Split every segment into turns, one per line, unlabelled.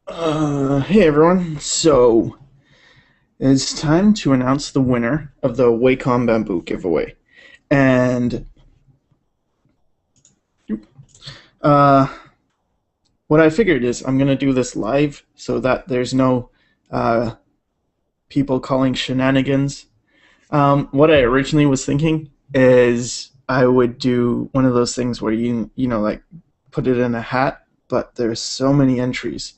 Hey everyone. So it's time to announce the winner of the Wacom Bamboo giveaway. And uh, what I figured is I'm gonna do this live so that there's no uh, people calling shenanigans. What I originally was thinking is I would do one of those things where you like put it in a hat, but there's so many entries.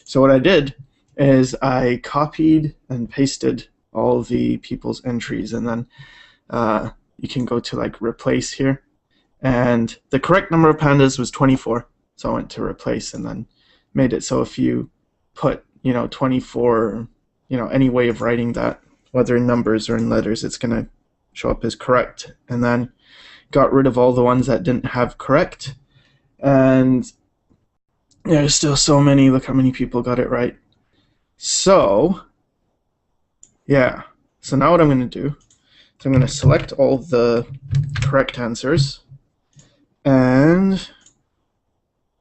So what I did is I copied and pasted all the people's entries, and then you can go to like replace here, and the correct number of pandas was 24. So I went to replace and then made it so if you put 24, any way of writing that, whether in numbers or in letters, it's gonna show up as correct. And then got rid of all the ones that didn't have correct, and there's still so many. Look how many people got it right. So, yeah. So now what I'm going to do is I'm going to select all the correct answers and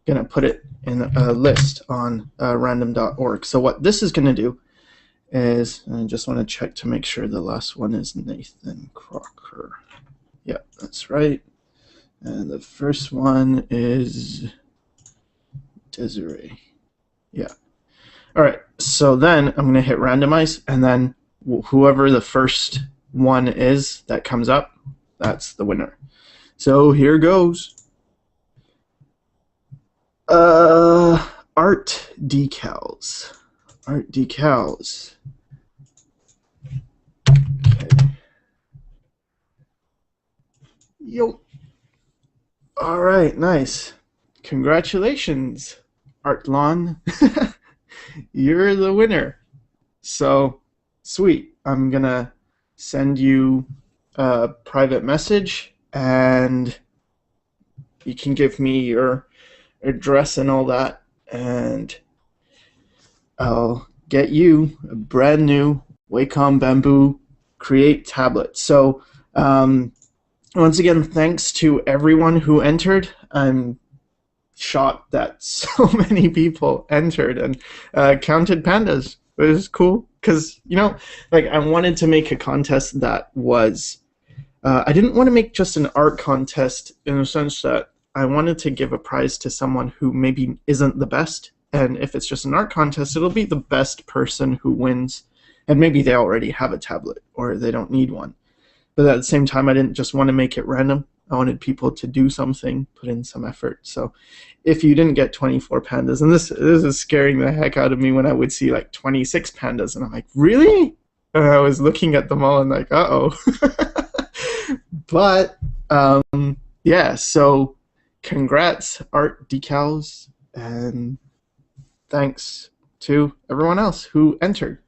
going to put it in a list on random.org. So what this is going to do is, I just want to check to make sure the last one is Nathan Crocker. Yeah, that's right. And the first one is Desiree. Yeah. All right, so then I'm going to hit randomize, and then whoever the first one is that comes up, that's the winner. So here goes. Art decals. Art decals. Okay. Yo. All right, nice. Congratulations, Art Lawn. You're the winner. So sweet. I'm gonna send you a private message, and you can give me your address and all that, and I'll get you a brand new Wacom Bamboo Create tablet. So once again, thanks to everyone who entered. I'm shocked that so many people entered and counted pandas. It was cool because like I wanted to make a contest that was I didn't want to make just an art contest in the sense that I wanted to give a prize to someone who maybe isn't the best, and if it's just an art contest, it'll be the best person who wins, and maybe they already have a tablet or they don't need one. But at the same time, I didn't just want to make it random. I wanted people to do something, put in some effort. So if you didn't get 24 pandas, and this is scaring the heck out of me when I would see like 26 pandas, and I'm like, really? And I was looking at them all and like, uh-oh. But yeah, so congrats, Art Decals, and thanks to everyone else who entered.